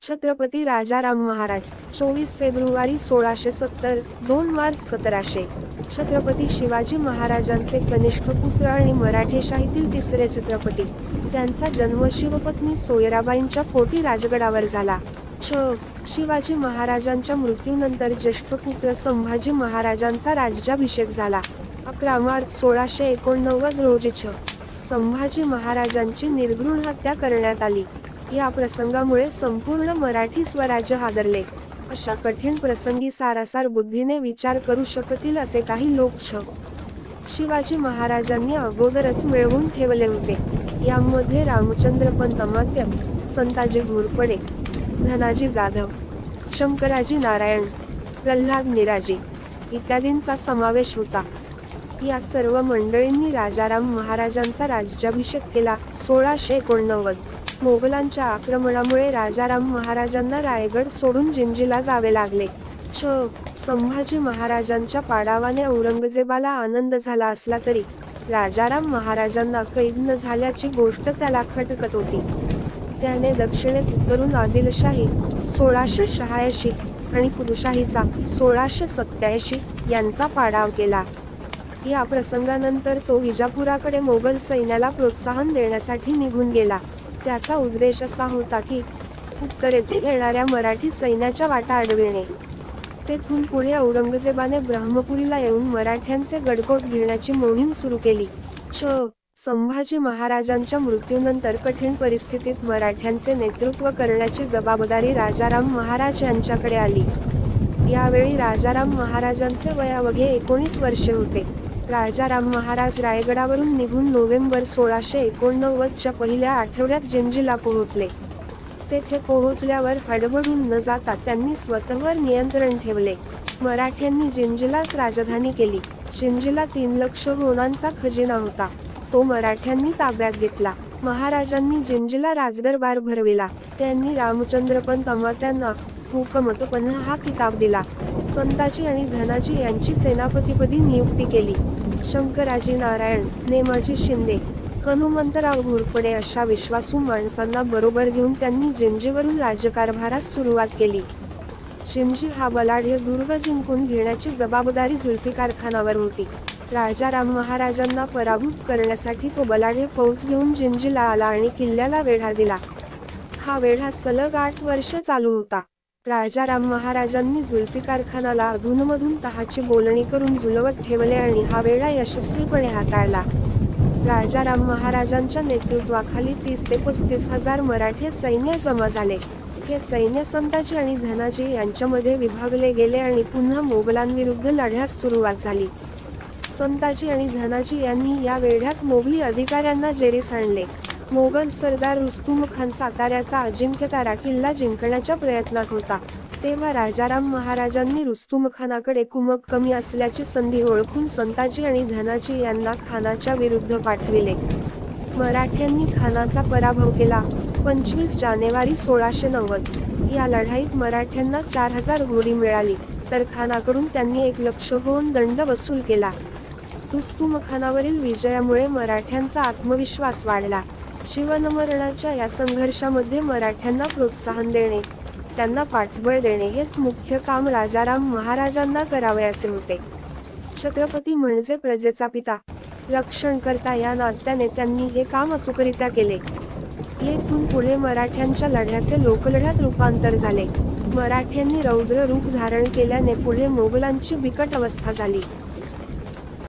Chhatrapati Rajaram Maharaj 24 February 1670, 2 March 1700. Chhatrapati Shivaji महाराजांचे कनिष्ठ पुत्र आणि मराठेशाहीतील तिसरे छत्रपती. त्यांचा जन्म शिवपत्नी सोयराबाईंच्या पोटी राजगडावर झाला. शिवाजी महाराजांच्या मृत्यूनंतर ज्येष्ठ पुत्र संभाजी महाराजांचा राज्याभिषेक झाला. 11 मार्च 1689 रोजी संभाजी महाराजांची निर्घृण हत्या करण्यात आली. या प्रसंगामुळे संपूर्ण मराठी स्वराज्य हादरले. अशा कठीण प्रसंगी सारासार बुद्धीने विचार करू शकतील असे काही लोक शिवाजी महाराजांनी अगोदरच मिळवून ठेवले होते. यामध्ये रामचंद्रपंत अमात्य, संताजी घोरपडे, धनाजी जाधव, शंकराजी नारायण, प्रल्हाद निराजी इत्यादींचा समावेश होता. या सर्व मंडळींनी राजाराम महाराजांचा राज्याभिषेक केला. 1689 मोगलांच्या आक्रमणामुळे राजाराम महाराजांना रायगड सोडून जिंजीला जावे लागले. संभाजी महाराजांच्या पाडावाने औरंगजेबाला आनंद झाला असला तरी राजाराम महाराजांना कैद न झाल्याची गोष्ट त्याला खटकत होती. त्याने दक्षिणेत उतरून आदिलशाही 1686 आणि कुतुबशाहीचा 1687 यांचा पाडाव केला. या प्रसंगानंतर तो विजापुराकडे मोगल सैन्याला प्रोत्साहन देण्यासाठी निघून गेला. त्याचा उद्देश असा होता की उत्तरेतून येणाऱ्या मराठी सैन्याच्या वाटा अडविणे. तेथून पुढे औरंगजेबाने ब्रह्मपुरीला येऊन मराठ्यांचे गडकोट घेण्याची मोहीम सुरू केली. संभाजी महाराजांच्या मृत्यूनंतर कठीण परिस्थितीत मराठ्यांचे नेतृत्व करण्याची जबाबदारी राजाराम महाराज यांच्याकडे आली. यावेळी राजाराम महाराजांचे वयावघे 19 वर्षे होते. राजाराम महाराज रायगडावरून निघून नोव्हेंबर 1689 च्या पहिल्या आठवड्यात जिंजीला पोहोचले. तेथे पोहोचल्यावर हडबडून न जाता त्यांनी स्वतःवर नियंत्रण ठेवले. मराठ्यांनी जिंजीलाच राजधानी केली. जिंजीला 3 लाख होणांचा खजिना होता. तो मराठ्यांनी ताब्यात घेतला. महाराजांनी जिंजीला राजदरबार भरविला. त्यांनी रामचंद्रपंत अमात्यांना हुकमतपन्हा हा किताब दिला. संताजी आणि धनाजी यांची सेनापतीपदी नियुक्ती केली. शंकराजी नारायण, नेमाजी शिंदे, हनुमंतराव घोरपडे अशा विश्वासू माणसांना बरोबर घेऊन त्यांनी जिंजीवरून राज्यकारभारास सुरुवात केली. जिंजी हा बलाढ्य दुर्ग जिंकून घेण्याची जबाबदारी जुल्फिकार खानावर होती. राजाराम महाराजांना पराभूत करण्यासाठी तो बलाढ्य फौज घेऊन जिंजीला आला आणि किल्ल्याला वेढा दिला. हा वेढा सलग 8 वर्ष चालू होता. राजाराम महाराजांनी जुल्फिकार खानाला अधूनमधून तहाची बोलणी करून जुलवत ठेवले आणि हा वेढा यशस्वीपणे हाताळला. राजाराम महाराजांच्या नेतृत्वाखाली 30 ते 35 हजार मराठे सैन्य जमा झाले. हे सैन्य संताजी आणि धनाजी यांच्यामध्ये विभागले गेले आणि पुन्हा मोगलांविरुद्ध लढ्यास सुरुवात झाली. संताजी आणि धनाजी यांनी या वेढ्यात मोगली अधिकाऱ्यांना जेरीस आणले. मोगल सरदार रुस्तुम खान साताऱ्याचा अजिंक्यतारा किल्ला जिंकण्याच्या प्रयत्नात होता. तेव्हा राजाराम महाराजांनी रुस्तुम खानाकडे कुमक कमी असल्याची संधी ओळखून संताजी आणि धनाजी यांना खानाच्या विरुद्ध पाठविले. मराठ्यांनी खानाचा पराभव केला. 25 जानेवारी 1690 या लढाईत मराठ्यांना 4000 घोडी मिळाली, तर खानाकडून त्यांनी 1 लाख होऊन दंड वसूल केला. रुस्तुम खानावरील विजयामुळे मराठ्यांचा आत्मविश्वास वाढला. जीवनमरणाच्या या संघर्षामध्ये मराठ्यांना प्रोत्साहन देणे, त्यांना पाठबळ देणे हेच मुख्य काम राजाराम महाराजांना करावयाचे होते. छत्रपती म्हणजे प्रजेचा पिता, रक्षणकर्ता या नात्याने त्यांनी हे काम अचूकरित्या केले. येथून पुढे मराठ्यांच्या लढ्याचे लोकलढ्यात रूपांतर झाले. मराठ्यांनी रौद्र रूप धारण केल्याने पुढे मोगलांची बिकट अवस्था झाली.